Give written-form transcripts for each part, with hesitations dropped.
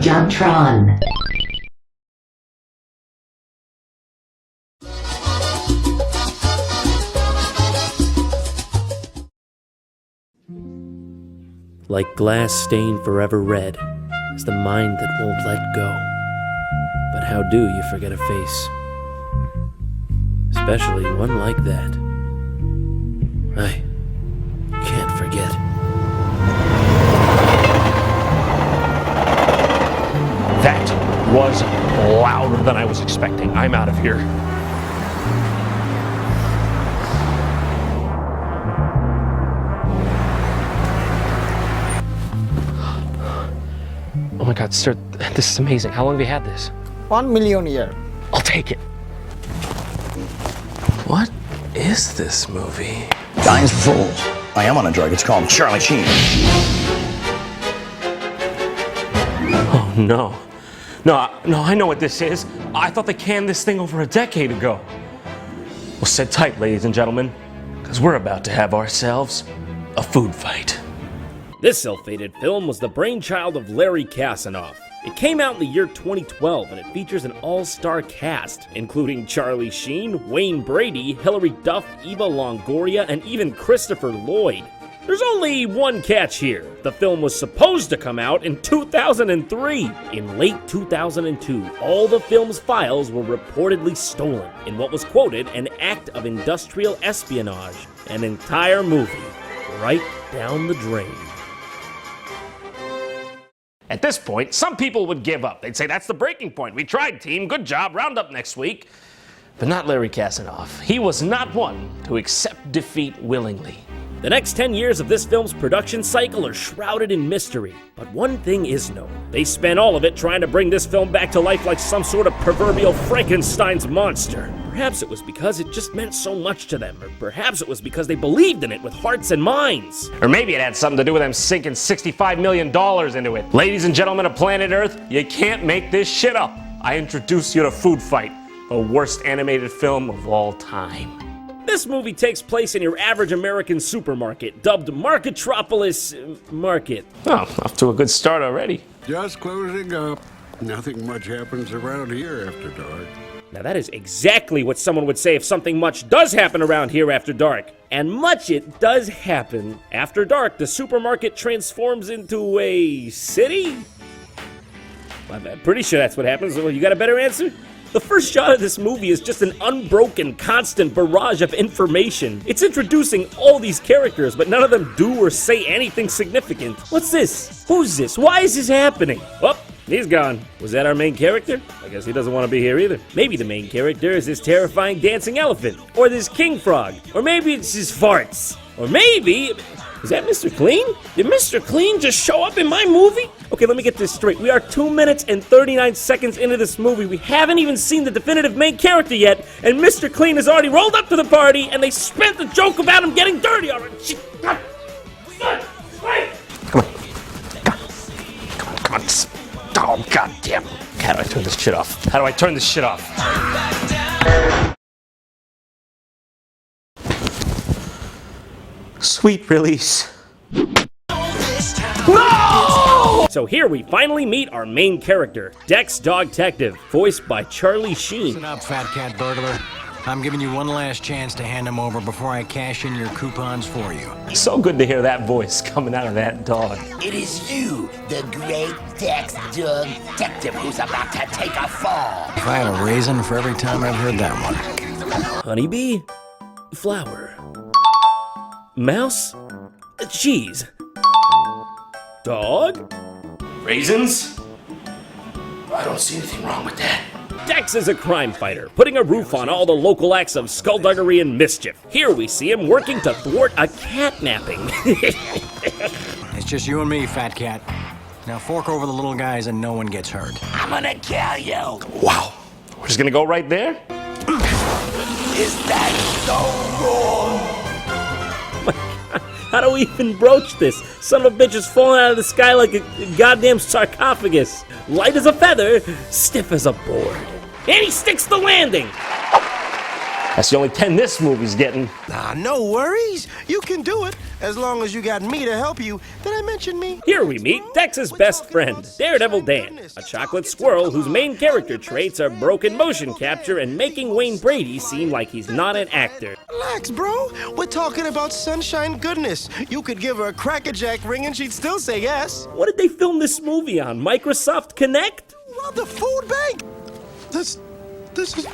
JonTron. Like glass stained forever red is the mind that won't let go. But how do you forget a face? Especially one like that. I can't forget. That was louder than I was expecting. I'm out of here. Oh my God, sir, this is amazing. How long have you had this? 1 million year. I'll take it. What is this movie? Dying's for fools. I am on a drug. It's called Charlie Sheen. Oh no. No, I know what this is. I thought they canned this thing over a decade ago. Well, sit tight, ladies and gentlemen, because we're about to have ourselves a food fight. This ill-fated film was the brainchild of Larry Kasanoff. It came out in the year 2012, and it features an all-star cast, including Charlie Sheen, Wayne Brady, Hilary Duff, Eva Longoria, and even Christopher Lloyd. There's only one catch here. The film was supposed to come out in 2003. In late 2002, all the film's files were reportedly stolen in what was quoted an act of industrial espionage. An entire movie right down the drain. At this point, some people would give up. They'd say, that's the breaking point. We tried, team. Good job. Round up next week. But not Larry Kasanoff. He was not one to accept defeat willingly. The next 10 years of this film's production cycle are shrouded in mystery, but one thing is known. They spent all of it trying to bring this film back to life like some sort of proverbial Frankenstein's monster. Perhaps it was because it just meant so much to them, or perhaps it was because they believed in it with hearts and minds. Or maybe it had something to do with them sinking $65 million into it. Ladies and gentlemen of planet Earth, you can't make this shit up. I introduce you to Food Fight, the worst animated film of all time. This movie takes place in your average American supermarket, dubbed Marketropolis Market. Oh, off to a good start already. Just closing up. Nothing much happens around here after dark. Now that is exactly what someone would say if something much does happen around here after dark. And much it does happen. After dark, the supermarket transforms into a city? I'm pretty sure that's what happens. You got a better answer? The first shot of this movie is just an unbroken, constant barrage of information. It's introducing all these characters, but none of them do or say anything significant. What's this? Who's this? Why is this happening? Oh, he's gone. Was that our main character? I guess he doesn't want to be here either. Maybe the main character is this terrifying dancing elephant, or this king frog, or maybe it's his farts, or maybe... Is that Mr. Clean? Did Mr. Clean just show up in my movie? Okay, let me get this straight. We are 2 minutes and 39 seconds into this movie. We haven't even seen the definitive main character yet, and Mr. Clean has already rolled up to the party, and they spent the joke about him getting dirty already. Come on. Oh, goddamn. How do I turn this shit off? How do I turn this shit off? Sweet release. No! So here we finally meet our main character, Dex Dogtective, voiced by Charlie Sheen. Listen up, fat cat burglar. I'm giving you one last chance to hand him over before I cash in your coupons for you. So good to hear that voice coming out of that dog. It is you, the great Dex Detective, who's about to take a fall. If I had a raisin for every time I've heard that one. Honeybee, flower, mouse, cheese, dog, Raisins? I don't see anything wrong with that. Dex is a crime fighter, putting a roof on all the local acts of skullduggery and mischief. Here we see him working to thwart a catnapping. It's just you and me, fat cat. Now fork over the little guys and no one gets hurt. I'm gonna kill you. Wow. We're just gonna go right there? Is that so wrong? How do we even broach this? Son of a bitch is falling out of the sky like a goddamn sarcophagus. Light as a feather, stiff as a board. And he sticks the landing! That's the only 10 this movie's getting. Nah, no worries. You can do it. As long as you got me to help you. Did I mention me? Here we meet Dex's best friend, Daredevil Dan, a chocolate squirrel whose main character traits are broken motion capture and making Wayne Brady seem like he's not an actor. Relax, bro. We're talking about sunshine goodness. You could give her a crackerjack ring and she'd still say yes. What did they film this movie on? Microsoft Connect? Well, the food bank. This is.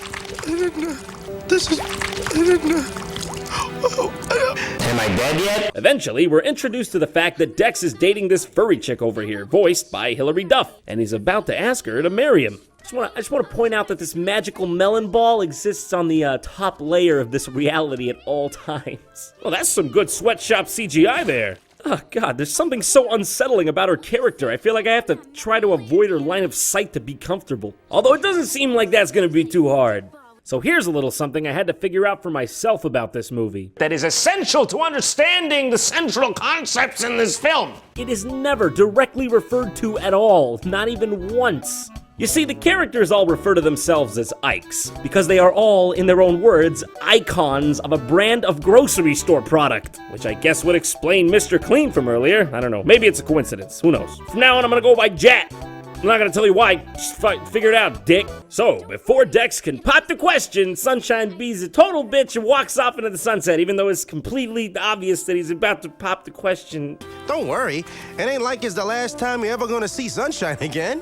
Am I dead yet? Eventually, we're introduced to the fact that Dex is dating this furry chick over here, voiced by Hilary Duff, and he's about to ask her to marry him. I just want to point out that this magical melon ball exists on the top layer of this reality at all times. Well, that's some good sweatshop CGI there. Oh god, there's something so unsettling about her character. I feel like I have to try to avoid her line of sight to be comfortable. Although it doesn't seem like that's gonna be too hard. So here's a little something I had to figure out for myself about this movie. That is essential to understanding the central concepts in this film. It is never directly referred to at all, not even once. You see, the characters all refer to themselves as Ikes, because they are all, in their own words, icons of a brand of grocery store product, which I guess would explain Mr. Clean from earlier. I don't know, maybe it's a coincidence, who knows. From now on, I'm gonna go by Jat. I'm not gonna tell you why, just figure it out, dick. So, before Dex can pop the question, Sunshine B's a total bitch and walks off into the sunset, even though it's completely obvious that he's about to pop the question. Don't worry. It ain't like it's the last time you're ever gonna see sunshine again.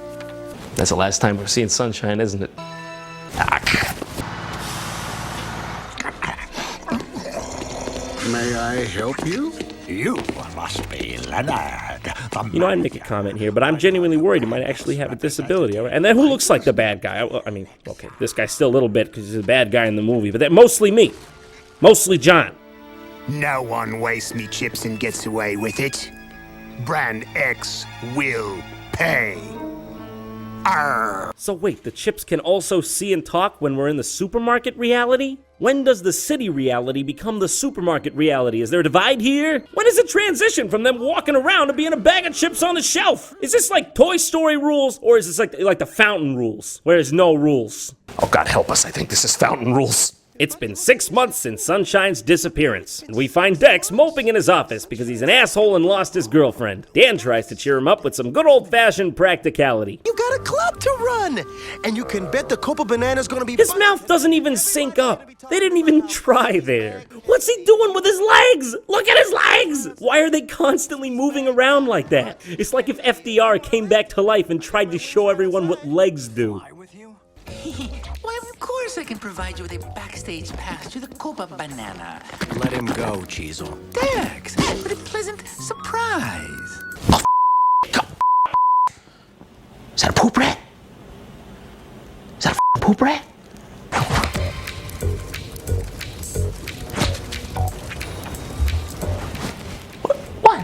That's the last time we're seeing sunshine, isn't it? May I help you? You must be Leonard. You know, I'd make a comment here, but I'm genuinely worried he might actually have a disability. And then who looks like the bad guy? I mean, okay, this guy's still a little bit because he's a bad guy in the movie, but mostly me. Mostly John. No one wastes me chips and gets away with it. Brand X will pay. Arr. So wait, the chips can also see and talk when we're in the supermarket reality? When does the city reality become the supermarket reality? Is there a divide here? When does it transition from them walking around to being a bag of chips on the shelf? Is this like Toy Story rules, or is this like the Fountain rules, where there's no rules? Oh, God help us, I think this is Fountain Rules. It's been 6 months since Sunshine's disappearance, and we find Dex moping in his office because he's an asshole and lost his girlfriend. Dan tries to cheer him up with some good old-fashioned practicality. You got a club to run, and you can bet the Copa Banana's gonna be. His mouth doesn't even sync up. They didn't even try there. What's he doing with his legs? Look at his legs! Why are they constantly moving around like that? It's like if FDR came back to life and tried to show everyone what legs do. Why, of course I can provide you with a backstage pass to the Copa Banana. Let him go, Cheezel. Dex, what a pleasant surprise. Is that a poop rat? Is that a poop rat? What?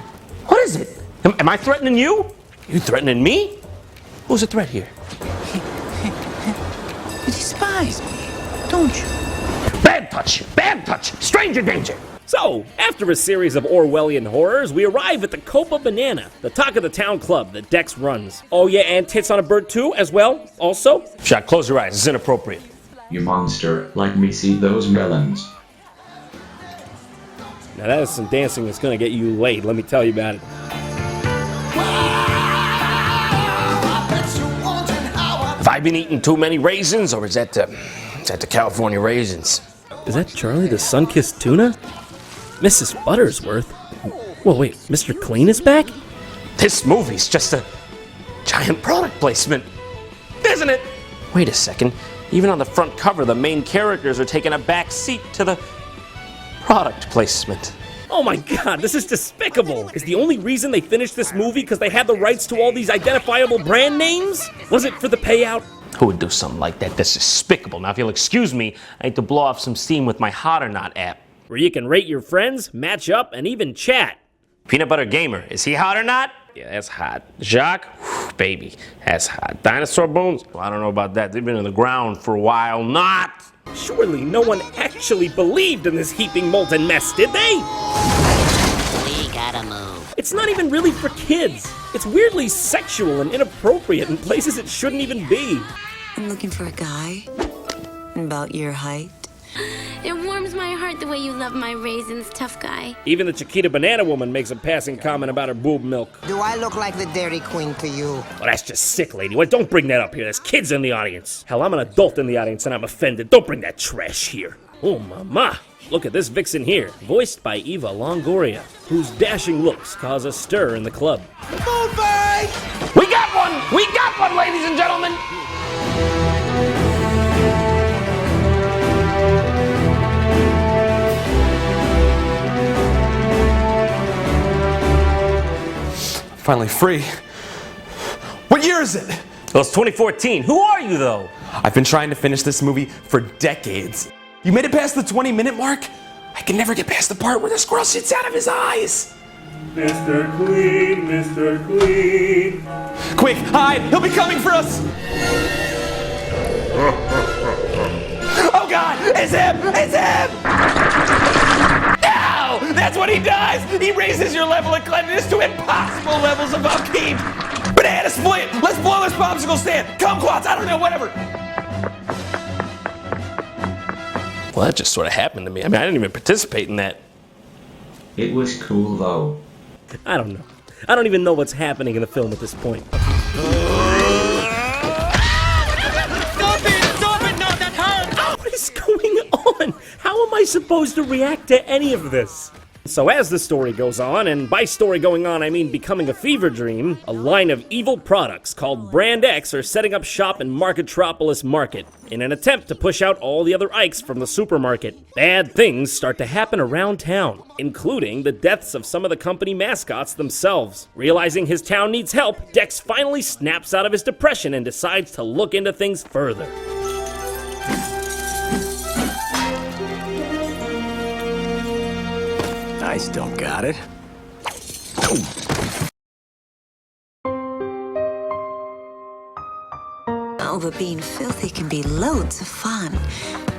What is it? Am I threatening you? You threatening me? Who's a threat here? You despise me, don't you? Bad touch, stranger danger. So, after a series of Orwellian horrors, we arrive at the Copa Banana, the talk of the town club that Dex runs. Oh yeah, and tits on a bird too, as well, also? Shot, close your eyes, it's inappropriate. You monster, let me see those melons. Now that is some dancing that's gonna get you laid, let me tell you about it. Have I been eating too many raisins, or is that the California raisins? Is that Charlie the Sun-Kissed Tuna? Mrs. Buttersworth? Well, wait, Mr. Clean is back? This movie's just a giant product placement, isn't it? Wait a second, even on the front cover, the main characters are taking a back seat to the product placement. Oh my god, this is despicable! Is the only reason they finished this movie because they had the rights to all these identifiable brand names? Was it for the payout? Who would do something like that? That's despicable. Now, if you'll excuse me, I need to blow off some steam with my Hot or Not app. Where you can rate your friends, match up, and even chat. Peanut Butter Gamer, is he hot or not? Yeah, that's hot. Jacques, whew, baby, that's hot. Dinosaur Bones? Well, I don't know about that. They've been in the ground for a while. Not! Surely no one actually believed in this heaping molten mess, did they? We gotta move. It's not even really for kids. It's weirdly sexual and inappropriate in places it shouldn't even be. I'm looking for a guy about your height It warms my heart the way you love my raisins, tough guy. Even the Chiquita Banana Woman makes a passing comment about her boob milk. Do I look like the Dairy Queen to you? Well, that's just sick, lady. Well, don't bring that up here. There's kids in the audience. Hell, I'm an adult in the audience and I'm offended. Don't bring that trash here. Oh, mama. Look at this vixen here, voiced by Eva Longoria, whose dashing looks cause a stir in the club. FoodFight! We got one! We got one, ladies and gentlemen! Finally free. What year is it? Well, it's 2014. Who are you, though? I've been trying to finish this movie for decades. You made it past the 20-minute mark? I can never get past the part where the squirrel shits out of his eyes. Mr. Clean, Mr. Clean. Quick, hide! He'll be coming for us! Oh God! It's him! It's him! No! That's what he does! He raises your level of cleanliness to impossible levels of upkeep! Banana split! Let's blow this popsicle stand! Kumquats! I don't know, whatever! Well, that just sort of happened to me. I mean, I didn't even participate in that. It was cool though. I don't know. I don't even know what's happening in the film at this point. Stop it, no, that hurts! What is going on? How am I supposed to react to any of this? So as the story goes on, and by story going on I mean becoming a fever dream, a line of evil products called Brand X are setting up shop in Marketropolis Market in an attempt to push out all the other Ikes from the supermarket. Bad things start to happen around town, including the deaths of some of the company mascots themselves. Realizing his town needs help, Dex finally snaps out of his depression and decides to look into things further. I still got it. Oh, but being filthy can be loads of fun.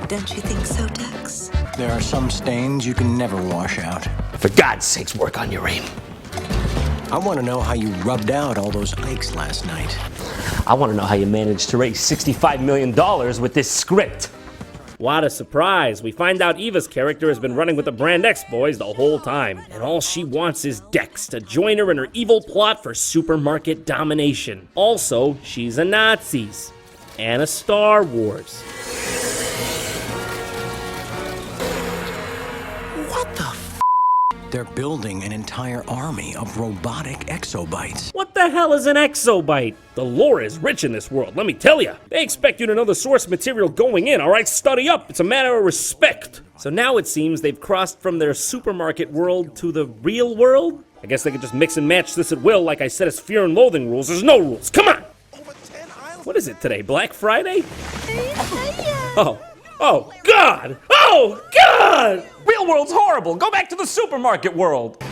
Don't you think so, Dex? There are some stains you can never wash out. For God's sakes, work on your aim. I want to know how you rubbed out all those Ikes last night. I want to know how you managed to raise $65 million with this script. What a surprise! We find out Eva's character has been running with the Brand X boys the whole time, and all she wants is Dex to join her in her evil plot for supermarket domination. Also, she's a Nazis and a Star Wars. What the f***? They're building an entire army of robotic exobites. What the hell is an exobite? The lore is rich in this world, let me tell you. They expect you to know the source material going in, alright? Study up, it's a matter of respect. So now it seems they've crossed from their supermarket world to the real world? I guess they could just mix and match this at will, like I said, as Fear and Loathing rules. There's no rules, come on! What is it today, Black Friday? Oh God! Oh God! Real world's horrible. Go back to the supermarket world.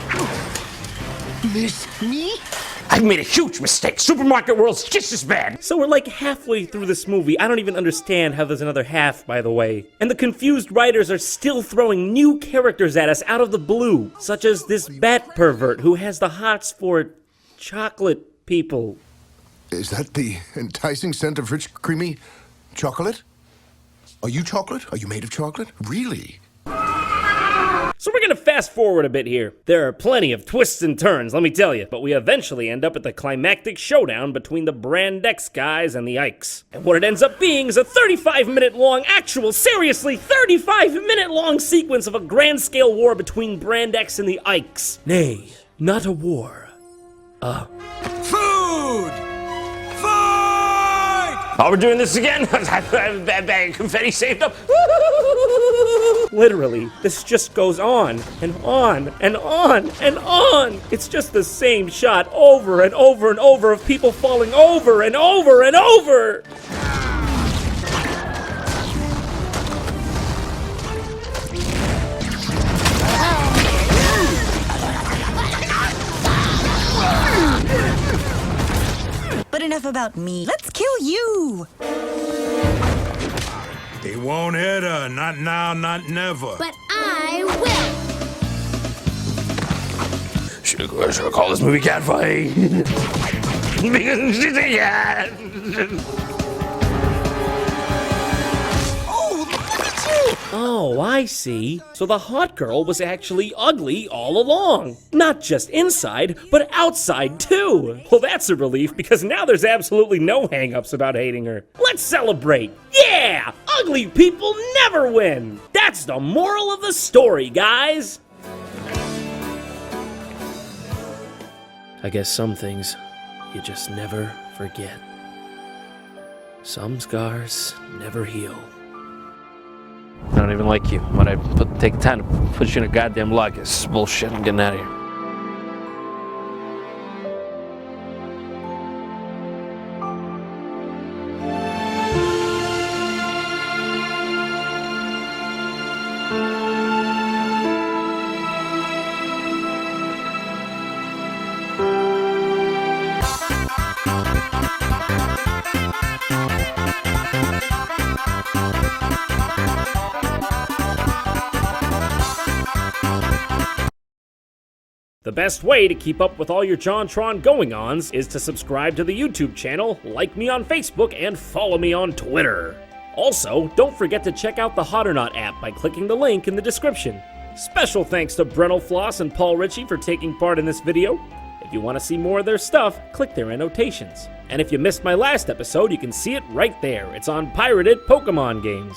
Miss me? I've made a huge mistake. Supermarket world's just as bad. So we're like halfway through this movie. I don't even understand how there's another half, by the way. And the confused writers are still throwing new characters at us out of the blue, such as this bat pervert who has the hots for chocolate people. Is that the enticing scent of rich, creamy chocolate? Are you chocolate? Are you made of chocolate? Really? So we're gonna fast forward a bit here. There are plenty of twists and turns, let me tell you, but we eventually end up at the climactic showdown between the Brand X guys and the Ikes. And what it ends up being is a 35-minute long, seriously, 35-minute long sequence of a grand-scale war between Brand X and the Ikes. Nay, not a war. Food! Fight! Oh, we're doing this again? Confetti saved up. Literally, this just goes on and on and on and on. It's just the same shot over and over and over of people falling over and over and over. But enough about me. Let's kill you! He won't hit her. Not now, not never. But I will. Should I call this movie Catfight? Because she's a cat. Oh, look at you! Oh, I see. So the hot girl was actually ugly all along. Not just inside, but outside too. Well, that's a relief because now there's absolutely no hang-ups about hating her. Let's celebrate. Yeah! Ugly people never win! That's the moral of the story, guys! I guess some things you just never forget. Some scars never heal. I don't even like you. When I take time to put you in a goddamn log, it's bullshit. I'm getting out of here. The best way to keep up with all your JonTron going-ons is to subscribe to the YouTube channel, like me on Facebook, and follow me on Twitter. Also, don't forget to check out the Hot or Not app by clicking the link in the description. Special thanks to Brennel Floss and Paul Ritchie for taking part in this video. If you want to see more of their stuff, click their annotations. And if you missed my last episode, you can see it right there. It's on Pirated Pokemon Games.